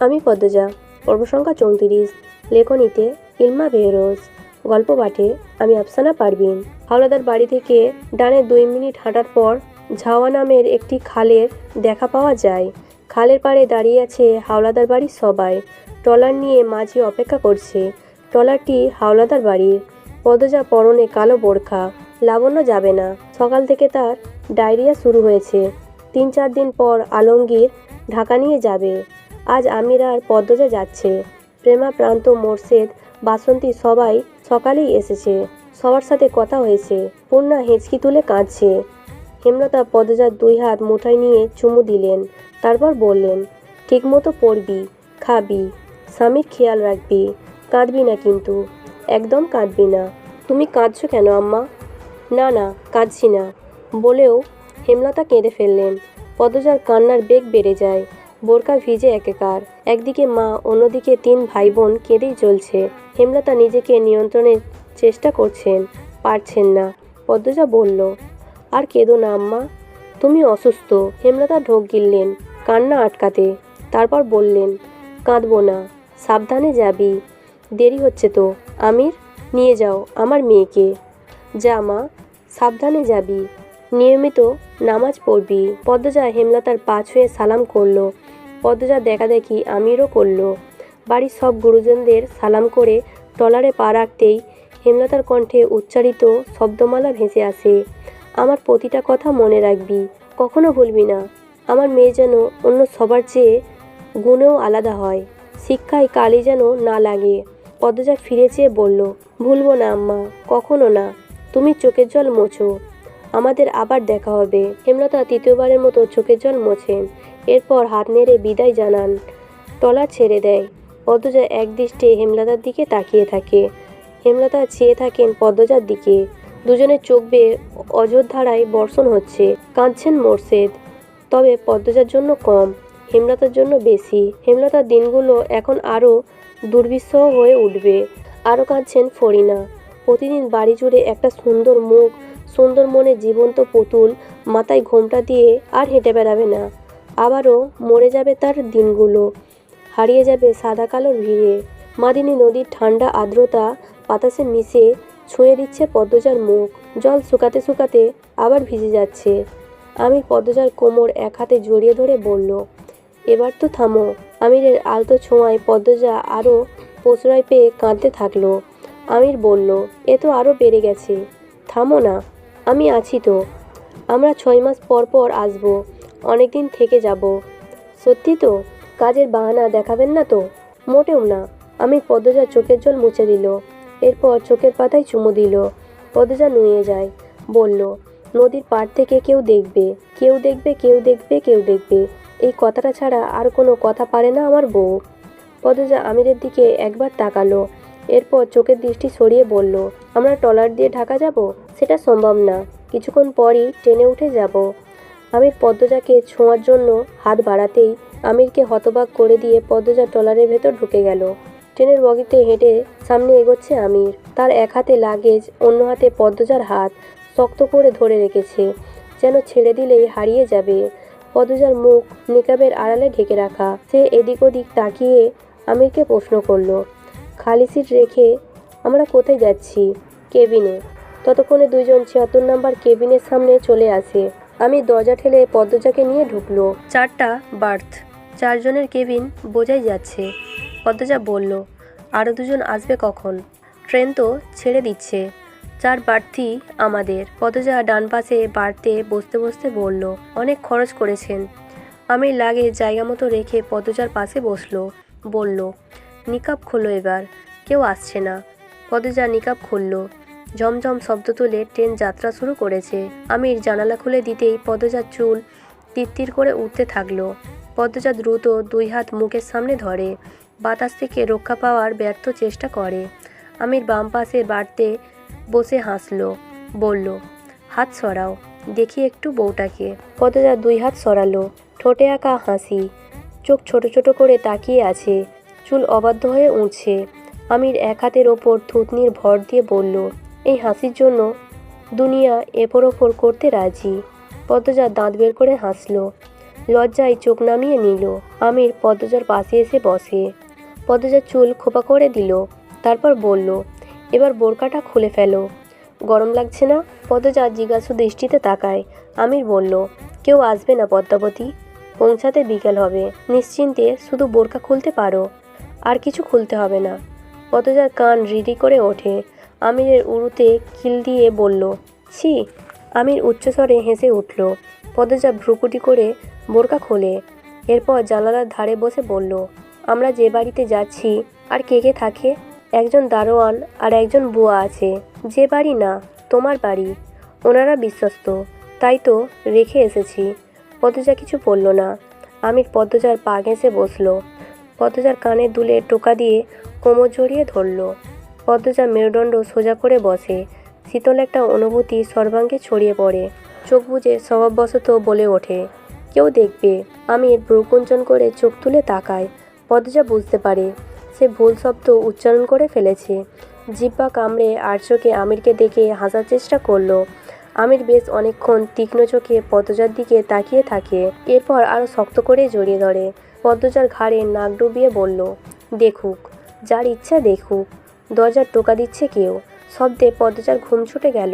আমি পদ্মজা। পর্ব সংখ্যা 34। লেখনীতে ইলমা বেহরোজ। গল্প পাঠে আমি আফসানা পারভিন। হাওলাদার বাড়ি থেকে ডানে 2 মিনিট হাঁটার পর ঝাওয়া নামের একটি খালের দেখা পাওয়া যায়। খালের পাড়ে দাঁড়িয়ে আছে হাওলাদার বাড়ির সবাই। ট্রলার নিয়ে মাঝি অপেক্ষা করছে। ট্রলারটি হাওলাদার বাড়ির। পদ্মজা পরনে কালো বোরখা। লাবণ্য যাবে না। সকাল থেকে তার ডায়রিয়া শুরু হয়েছে। 3-4 দিন পর আলমগীর ঢাকা নিয়ে যাবে। আজ আমির আর পদ্মজা যাচ্ছে। প্রেমা, প্রান্ত, মোর্শেদ, বাসন্তী সবাই সকালেই এসেছে। সবার সাথে কথা হয়েছে। পূর্ণা হেঁচকি তুলে কাঁদছে। হেমলতা পদ্মজার 2 হাত মুঠায় নিয়ে চুমু দিলেন। তারপর বললেন, ঠিকমতো পড়বি, খাবি, স্বামীর খেয়াল রাখবি, কাঁদবি না কিন্তু, একদম কাঁদবি না। তুমি কাঁদছো কেন আম্মা? না না, কাঁদছি না বলেও হেমলতা কেঁদে ফেললেন। পদ্মজার কান্নার বেগ বেড়ে যায়। বোরকা ভিজে একাকার। একদিকে মা, অন্যদিকে 3 ভাই বোন কেঁদেই চলছে। হেমলতা নিজেকে নিয়ন্ত্রণের চেষ্টা করছেন, পারছেন না। পদ্মজা বলল, আর কেঁদো না আম্মা, তুমি অসুস্থ। হেমলতা ঢোক গিললেন কান্না আটকাতে। তারপর বললেন, কাঁদবো না, সাবধানে যাবি, দেরি হচ্ছে তো। আমির, নিয়ে যাও আমার মেয়েকে। যা মা, সাবধানে যাবি, নিয়মিত নামাজ পড়বি। পদ্মজা হেমলতার পা ছুঁয়ে সালাম করলো। পদ্মজা দেখাদেখি আমিরও করলো। বাড়ির সব গুরুজনদের সালাম করে ট্রলারে পা রাখতেই হেমলতার কণ্ঠে উচ্চারিত শব্দমালা ভেসে আসে, আমার প্রতিটা কথা মনে রাখবি, কখনো ভুলবি না। আমার মেয়ে যেন অন্য সবার চেয়ে গুণেও আলাদা হয়, শিক্ষায় কালি যেন না লাগে। পদ্মজা ফিরে চেয়ে বলল, ভুলবো না আম্মা, কখনো না। তুমি চোখের জল মোছো, আমাদের আবার দেখা হবে। হেমলতা 3য়বারের মতো চোখের জল মোছেন। এরপর হাত নেড়ে বিদায় জানান। ট্রলার ছেড়ে দেয়। পদ্মজা একদৃষ্টে হেমলতার দিকে তাকিয়ে থাকে। হেমলতা চেয়ে থাকেন পদ্মজার দিকে। দুজনের চোখ বেয়ে অঝোরধারায় বর্ষণ হচ্ছে। কাঁদছেন মোর্শেদ, তবে পদ্মজার জন্য কম, হেমলতার জন্য বেশি। হেমলতার দিনগুলো এখন আরও দুর্বিষহ হয়ে উঠবে। আরও কাঁদছেন ফরিনা। প্রতিদিন বাড়ি জুড়ে একটা সুন্দর মুখ, সুন্দর মনে জীবন্ত পুতুল মাথায় ঘোমটা দিয়ে আর হেঁটে বেড়াবে না। আবারও মরে যাবে তার দিনগুলো, হারিয়ে যাবে সাদা কালোর ভিড়ে। মাদিনী নদীর ঠান্ডা আর্দ্রতা বাতাসে মিশে ছুঁয়ে দিচ্ছে পদ্মজার মুখ। জল শুকাতে শুকাতে আবার ভিজে যাচ্ছে। আমির পদ্মজার কোমর এক হাতে জড়িয়ে ধরে বলল, এবার তো থামো। আমিরের আলতো ছোঁয়ায় পদ্মজা আরও প্রশ্রয় পেয়ে কাঁদতে থাকলো। আমির বলল, এ তো আরও বেড়ে গেছে, থামো না, আমি আছি তো। আমরা 6 মাস পর পর আসবো, অনেক দিন থেকে যাব। সত্যি তো? কাজের বাহানা দেখাবেন না তো? মোটেও না। আমি পদ্মজার চোখের জল মুছে দিল। এরপর চোখের পাতায় চুমু দিল। পদ্মজা নুয়ে যায়। বলল, নদীর পাড় থেকে কেউ দেখবে, কেউ দেখবে, কেউ দেখবে, কেউ দেখবে, এই কথাটা ছাড়া আর কোনো কথা পারে না আমার বউ। পদ্মজা আমিরের দিকে একবার তাকালো। এরপর চোখের দৃষ্টি সরিয়ে বলল, আমরা ট্রলার দিয়ে ঢাকা যাব? সেটা সম্ভব না, কিছুক্ষণ পরই ট্রেনে উঠে যাব। আমির পদ্মজাকে ছোঁয়ার জন্য হাত বাড়াতেই আমিরকে হতবাক করে দিয়ে পদ্মজা ট্রলারের ভেতর ঢুকে গেল। ট্রেনের বগিতে হেঁটে সামনে এগোচ্ছে আমির। তার এক হাতে লাগেজ, অন্য হাতে পদ্মজার হাত শক্ত করে ধরে রেখেছে, যেন ছেড়ে দিলেই হারিয়ে যাবে। পদ্মজার মুখ নিকাবের আড়ালে ঢেকে রাখা। সে এদিক ওদিক তাকিয়ে আমিরকে প্রশ্ন করল, খালি সিট রেখে আমরা কোথায় যাচ্ছি? কেবিনে। ততক্ষণে 2 জন 76 নাম্বার কেবিনের সামনে চলে আসে। আমি দরজা ঠেলে পদ্মজাকে নিয়ে ঢুকলো। 4টা বার্থ, 4 জনের কেবিন বোঝাই যাচ্ছে। পদ্মজা বলল, আরও 2 জন আসবে কখন? ট্রেন তো ছেড়ে দিচ্ছে। 4 বার্থই আমাদের। পদ্মজা ডান পাশে বার্থে বসতে বসতে বলল, অনেক খরচ করেছেন। আমি লাগেজ জায়গা মতো রেখে পদ্মজার পাশে বসলো। বলল, নিকাব খোলো এবার, কেউ আসছে না। পদ্মজা নিকাব খুলল। ঝমঝম শব্দ তুলে ট্রেন যাত্রা শুরু করেছে। আমির জানালা খুলে দিতেই পদ্মজার চুল তিরতির করে উঠতে থাকলো। পদ্মজা দ্রুত 2 হাত মুখের সামনে ধরে বাতাস থেকে রক্ষা পাওয়ার ব্যর্থ চেষ্টা করে। আমির বাম পাশে বাড়তে বসে হাসলো। বলল, হাত সরাও, দেখি একটু বউটাকে। পদ্মজা 2 হাত সরালো। ঠোঁটে আঁকা হাসি, চোখ ছোট ছোট করে তাকিয়ে আছে, চুল অবাধ্য হয়ে উঠছে। আমির এক হাতের ওপর থুতনির ভর দিয়ে বলল, এই হাসির জন্য দুনিয়া এপর ওপর করতে রাজি। পদ্মজা দাঁত বের করে হাসল। লজ্জায় চোখ নামিয়ে নিল। আমির পদ্মজার পাশে এসে বসে। পদ্মজার চুল খোপা করে দিল, তারপর বলল, এবার বোরকাটা খুলে ফেলো। গরম লাগছে না? পদ্মজা জিজ্ঞাসু দৃষ্টিতে তাকায়। আমির বলল, কেউ আসবে না পদ্মাবতী, পৌঁছাতে বিকেল হবে, নিশ্চিন্তে শুধু বোরকা খুলতে পারো, আর কিছু খুলতে হবে না। পদ্মজার কান রিরি করে ওঠে। আমিরের উরুতে কিল দিয়ে বলল, ছি। আমির উচ্চস্বরে হেসে উঠল। পদ্মজা ভ্রুকুটি করে বোরকা খোলে। এরপর জানালার ধারে বসে বলল, আমরা যে বাড়িতে যাচ্ছি আর কে কে থাকে? একজন দারোয়ান আর একজন বুয়া আছে। যে বাড়ি না, তোমার বাড়ি। ওনারা বিশ্বস্ত, তাই তো রেখে এসেছি। পদ্মজা কিছু বলল না। আমির পদ্মজার পা ঘেঁষে বসল। পদ্মজার কানে দুলে টোকা দিয়ে কোমর জড়িয়ে ধরল। পদ্মজা মেরুদণ্ড সোজা করে বসে। শীতল একটা অনুভূতি সর্বাঙ্গে ছড়িয়ে পড়ে। চোখ বুজে স্বভাববশত বলে ওঠে, কেউ দেখবে। আমির ভ্রুকুঞ্চন করে চোখ তুলে তাকায়। পদ্মজা বুঝতে পারে সে ভুল শব্দ উচ্চারণ করে ফেলেছে। জিহ্বা কামড়ে আর চোখে আমিরকে দেখে হাসার চেষ্টা করলো। আমির বেশ অনেকক্ষণ তীক্ষ্ণ চোখে পদ্মজার দিকে তাকিয়ে থাকে। এরপর আরও শক্ত করে জড়িয়ে ধরে। পদ্মজার ঘাড়ে নাক ডুবিয়ে বলল, দেখুক, যার ইচ্ছা দেখুক। দরজার টোকা দিচ্ছে কেউ। শব্দে পদ্মজার ঘুম ছুটে গেল।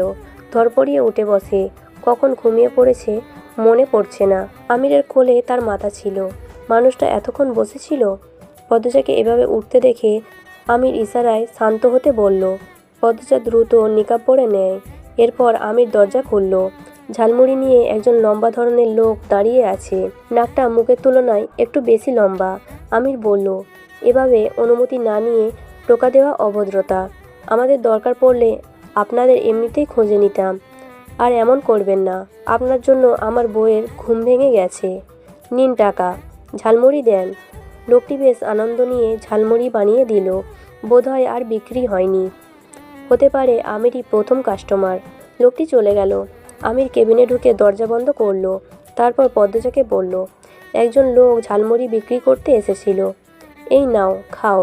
ধরপড়িয়ে উঠে বসে। কখন ঘুমিয়ে পড়েছে মনে পড়ছে না। আমিরের কোলে তার মাথা ছিল। মানুষটা এতক্ষণ বসেছিল। পদ্মজাকে এভাবে উঠতে দেখে আমির ইশারায় শান্ত হতে বলল। পদ্মজা দ্রুত নিকাব পরে নেয়। এরপর আমির দরজা খুলল। ঝালমুড়ি নিয়ে একজন লম্বা ধরনের লোক দাঁড়িয়ে আছে। নাকটা মুখের তুলনায় একটু বেশি লম্বা। আমির বলল, এভাবে অনুমতি না নিয়ে টোকা দেওয়া অভদ্রতা। আমাদের দরকার পড়লে আপনাদের এমনিতেই খুঁজে নিতাম। আর এমন করবেন না। আপনার জন্য আমার বউয়ের ঘুম ভেঙে গেছে। নিন টাকা, ঝালমুড়ি দেন। লোকটি বেশ আনন্দ নিয়ে ঝালমুড়ি বানিয়ে দিল। বোধহয় আর বিক্রি হয়নি। হতে পারে আমিরই প্রথম কাস্টমার। লোকটি চলে গেল। আমির কেবিনে ঢুকে দরজা বন্ধ করল। তারপর পদ্মজাকে বলল, একজন লোক ঝালমুড়ি বিক্রি করতে এসেছিল। এই নাও, খাও,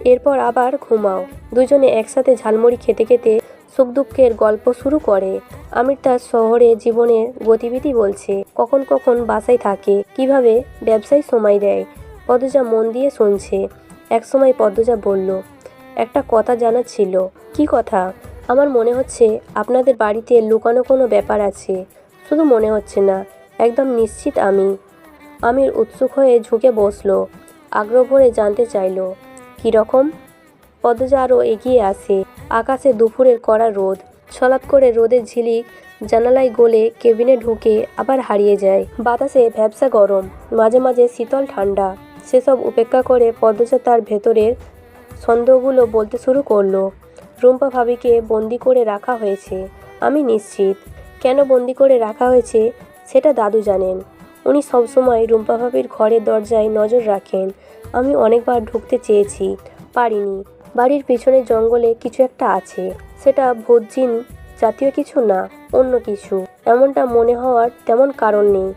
এরপর আবার ঘুমাও। দুজনে একসাথে ঝালমুড়ি খেতে খেতে সুখ দুঃখের গল্প শুরু করে। আমির তার শহরে জীবনের গতিবিধি বলছে, কখন কখন বাসায় থাকে, কিভাবে ব্যবসায় সময় দেয়। পদ্মজা মন দিয়ে শুনছে। একসময় পদ্মজা বলল, একটা কথা জানার ছিল। কি কথা? আমার মনে হচ্ছে আপনাদের বাড়িতে লুকানো কোনো ব্যাপার আছে। শুধু মনে হচ্ছে না, একদম নিশ্চিত আমি। আমির উৎসুক হয়ে ঝুঁকে বসলো। আগ্রহ ভরে জানতে চাইল, কীরকম? পদ্মজা আরও এগিয়ে আসে। আকাশে দুপুরের কড়া রোদ। ছলাৎ করে রোদের ঝিলিক জানালায় গলে কেবিনে ঢুকে আবার হারিয়ে যায়। বাতাসে ভ্যাপসা গরম, মাঝে মাঝে শীতল ঠান্ডা। সেসব উপেক্ষা করে পদ্মজা তার ভেতরের সন্দেহগুলো বলতে শুরু করলো। রুম্পা ভাবিকে বন্দি করে রাখা হয়েছে। আমি নিশ্চিত। কেন বন্দি করে রাখা হয়েছে সেটা দাদু জানেন। উনি সবসময় রুম্পা ভাবির ঘরের দরজায় নজর রাখেন। আমি অনেকবার ঢুকতে চেয়েছি, পারিনি। বাড়ির পিছনে জঙ্গলে কিছু একটা আছে। সেটা ভূতজিন জাতীয় কিছু না, অন্য কিছু। এমনটা মনে হওয়ার তেমন কারণ নেই।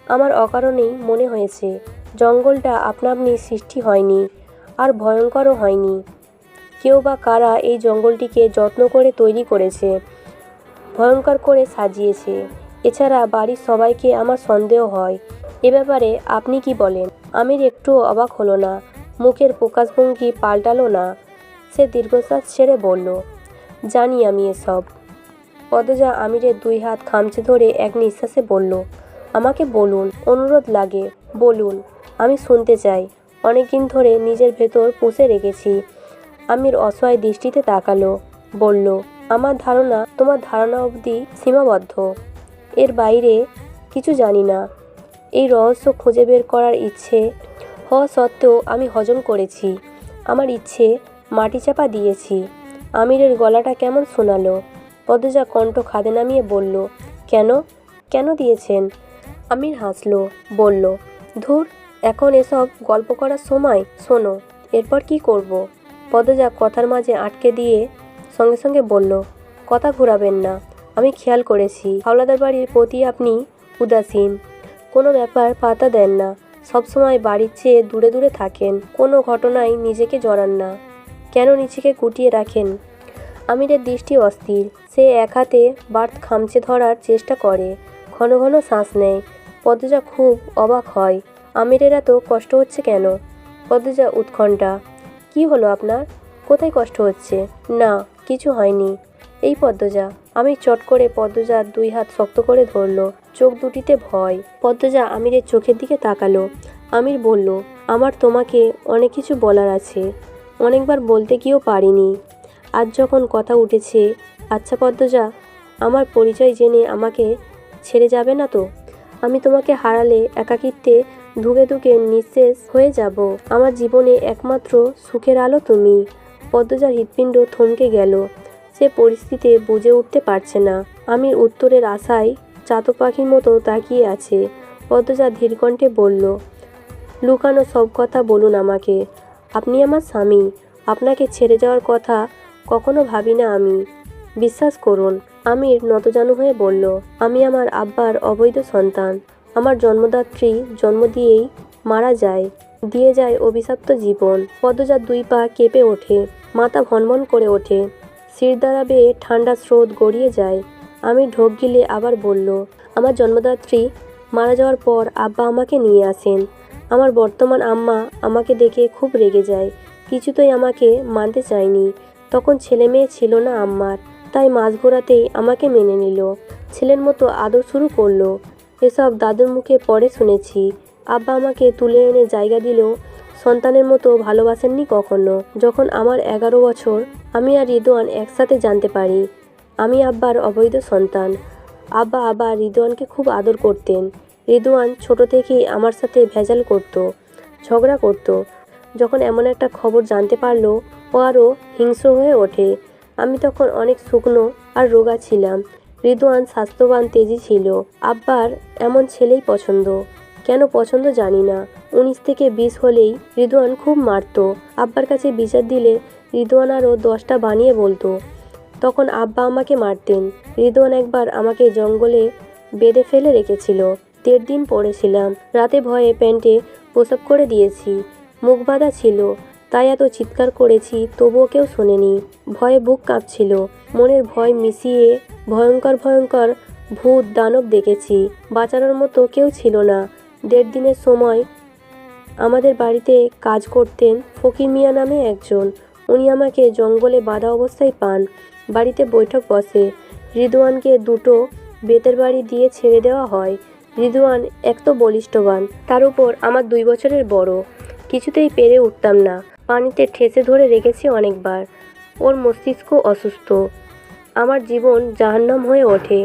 আমার অকারণেই মনে হয়েছে। জঙ্গলটা আপনা আপনি সৃষ্টি হয়নি, আর ভয়ঙ্করও হয়নি। কেউ বা কারা এই জঙ্গলটিকে যত্ন করে তৈরি করেছে, ভয়ঙ্কর করে সাজিয়েছে। এছাড়া বাড়ির সবাইকে আমার সন্দেহ হয়। এ ব্যাপারে আপনি কি বলেন? আমির একটুও অবাক হলো না। মুখের প্রকাশভঙ্গি পাল্টালো না। সে দীর্ঘশ্বাস ছেড়ে বলল, জানি আমি এসব। পদ্মজা আমিরের দুই হাত খামচে ধরে এক নিঃশ্বাসে বলল, আমাকে বলুন, অনুরোধ লাগে, বলুন। আমি শুনতে চাই। অনেকদিন ধরে নিজের ভেতর পুষে রেখেছি। আমির অসহায় দৃষ্টিতে তাকালো। বলল, আমার ধারণা তোমার ধারণা অবধি সীমাবদ্ধ। এর বাইরে কিছু জানি না। এই রহস্য খুঁজে বের করার ইচ্ছে হওয়া সত্ত্বেও আমি হজম করেছি। আমার ইচ্ছে মাটি চাপা দিয়েছি। আমিরের গলাটা কেমন শোনালো। পদ্মজা কণ্ঠ খাদে নামিয়ে বলল, কেন? কেন দিয়েছেন? আমির হাসলো, বলল, ধুর, এখন এসব গল্প করার সময়। শোনো, এরপর কি করব? পদ্মজা কথার মাঝে আটকে দিয়ে সঙ্গে সঙ্গে বলল, কথা ঘোরাবেন না। আমি খেয়াল করেছি হাওলাদার বাড়ির প্রতি আপনি উদাসীন। কোনো ব্যাপার পাত্তা দেন না। সবসময় বাড়ির চেয়ে দূরে দূরে থাকেন। কোনো ঘটনায় নিজেকে জড়ান না। কেন নিজেকে গুটিয়ে রাখেন? আমিরের দৃষ্টি অস্থির। সে এক হাতে বার্থ খামচে ধরার চেষ্টা করে। ঘন ঘন শ্বাস নেয়। পদ্মজা খুব অবাক হয়। আমিরের এত কষ্ট হচ্ছে কেন? পদ্মজা উৎকণ্ঠা। কি হলো আপনার? কোথায় কষ্ট হচ্ছে? না, কিছু হয়নি। এই পদ্মজা। আমি চট করে পদ্মজার 2 হাত শক্ত করে ধরল। চোখ দুটিতে ভয়। পদ্মজা আমিরের চোখের দিকে তাকালো। আমির বলল, আমার তোমাকে অনেক কিছু বলার আছে, অনেকবার বলতে গিয়েও পারিনি। আজ যখন কথা উঠেছে। আচ্ছা পদ্মজা, আমার পরিচয় জেনে আমাকে ছেড়ে যাবে না তো? আমি তোমাকে হারালে একাকিত্বে ধুকে ধুকে নিঃশেষ হয়ে যাব। আমার জীবনে একমাত্র সুখের আলো তুমি। পদ্মজার হৃৎপিণ্ড থমকে গেল। সে পরিস্থিতি বুঝে উঠতে পারছে না। আমির উত্তরের আশায় চাতক পাখির মতো তাকিয়ে আছে। পদ্মজা ধীর কণ্ঠে বলল, লুকানো সব কথা বলুন আমাকে। আপনি আমার স্বামী। আপনাকে ছেড়ে যাওয়ার কথা কখনো ভাবি না আমি। বিশ্বাস করুন। আমির নতজানু হয়ে বলল, আমি আমার আব্বার অবৈধ সন্তান। আমার জন্মদাত্রী জন্ম দিয়েই মারা যায়, দিয়ে যায় অভিশপ্ত জীবন। পদ্মজার 2 পা কেঁপে ওঠে, মাথা ভনভন করে ওঠে, শির দ্বারা বেয়ে ঠান্ডা স্রোত গড়িয়ে যায়। আমি ঢোক গিলে আবার বলল, আমার জন্মদাত্রী মারা যাওয়ার পর আব্বা আমাকে নিয়ে আসেন। আমার বর্তমান আম্মা আমাকে দেখে খুব রেগে যায়, কিছুতেই আমাকে মানতে চায়নি। তখন ছেলে মেয়ে ছিল না আম্মার, তাই মাঝ ঘোরাতেই আমাকে মেনে নিল। ছেলের মতো আদর শুরু করলো। এসব দাদুর মুখে পরে শুনেছি। আব্বা আমাকে তুলে এনে জায়গা দিলেও সন্তানের মতো ভালোবাসেননি কখনো। যখন আমার 11 বছর, আমি আর রিদওয়ান একসাথে জানতে পারি আমি আব্বার অবৈধ সন্তান। আব্বা আবার রিদওয়ানকে খুব আদর করতেন। রিদওয়ান ছোট থেকেই আমার সাথে ভেজাল করত, ঝগড়া করত। যখন এমন একটা খবর জানতে পারলো, ও আরও হিংস্র হয়ে ওঠে। আমি তখন অনেক শুকনো আর রোগা ছিলাম। রিদওয়ান স্বাস্থ্যবান তেজি ছিল। আব্বার এমন ছেলেই পছন্দ। কেন পছন্দ জানি না। 19 থেকে 20 হলেই রিদওয়ান খুব মারত। আব্বার কাছে বিচার দিলে রিদওয়ান আরও 10টা বানিয়ে বলতো। তখন আব্বা আমাকে মারতেন। রিদওয়ান একবার আমাকে জঙ্গলে বেঁধে ফেলে রেখেছিল। 1.5 দিন পড়েছিলাম। রাতে ভয়ে প্যান্টে প্রসাব করে দিয়েছি। মুখ বাঁধা ছিল, তাই এত চিৎকার করেছি, তবুও কেউ শোনেনি। ভয়ে বুক কাঁপছিল। মনের ভয় মিশিয়ে ভয়ঙ্কর ভয়ঙ্কর ভূত দানব দেখেছি। বাঁচানোর মতো কেউ ছিল না। 1.5 দিনের সময় আমাদের বাড়িতে কাজ করতেন ফকির মিয়া নামে একজন। উনি আমাকে জঙ্গলে বাঁধা অবস্থায় পান। বাড়িতে বৈঠক বসে। রিদওয়ানকে 2টো বেতের বাড়ি দিয়ে ছেড়ে দেওয়া হয়। রিদওয়ান এক তো বলিষ্ঠবান, তার উপর আমার 2 বছরের বড়। কিছুতেই পেরে উঠতাম না। পানিতে ঠেসে ধরে রেখেছি অনেকবার। ওর মস্তিষ্ক অসুস্থ। আমার জীবন জাহান্নাম হয়ে ওঠে।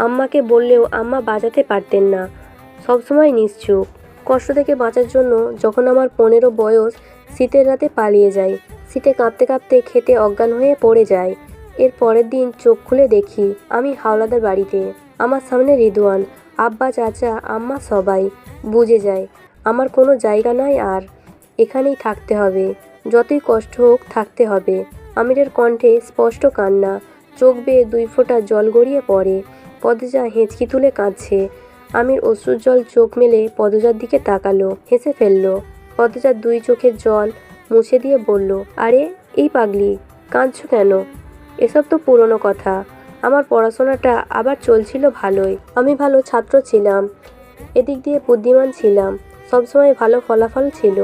আম্মাকে বললেও আম্মা বাঁচাতে পারতেন না, সবসময় নিশ্চুপ। কষ্ট থেকে বাঁচার জন্য যখন আমার 15 বয়স, শীতের রাতে পালিয়ে যাই। শীতে কাঁপতে কাঁপতে খেতে অজ্ঞান হয়ে পড়ে যায়। এর পরের দিন চোখ খুলে দেখি আমি হাওলাদার বাড়িতে। আমার সামনে রিদওয়ান। আব্বা, চাচা, আম্মা সবাই বুঝে যায় আমার কোনো জায়গা নাই আর। এখানেই থাকতে হবে, যতই কষ্ট হোক থাকতে হবে। আমিরের কণ্ঠে স্পষ্ট কান্না। চোখ বেয়ে 2 ফোঁটা জল গড়িয়ে পড়ে। পদ্মজা হেঁচকি তুলে কাঁদছে। আমির অশ্রুজল চোখ মেলে পদ্মজার দিকে তাকালো, হেসে ফেলল। পদ্মজার 2 চোখের জল মুছে দিয়ে বলল, আরে এই পাগলি, কাঁদছো কেন? এসব তো পুরনো কথা। আমার পড়াশোনাটা আবার চলছিল ভালোই। আমি ভালো ছাত্র ছিলাম, এদিক দিয়ে বুদ্ধিমান ছিলাম, সবসময় ভালো ফলাফল ছিল।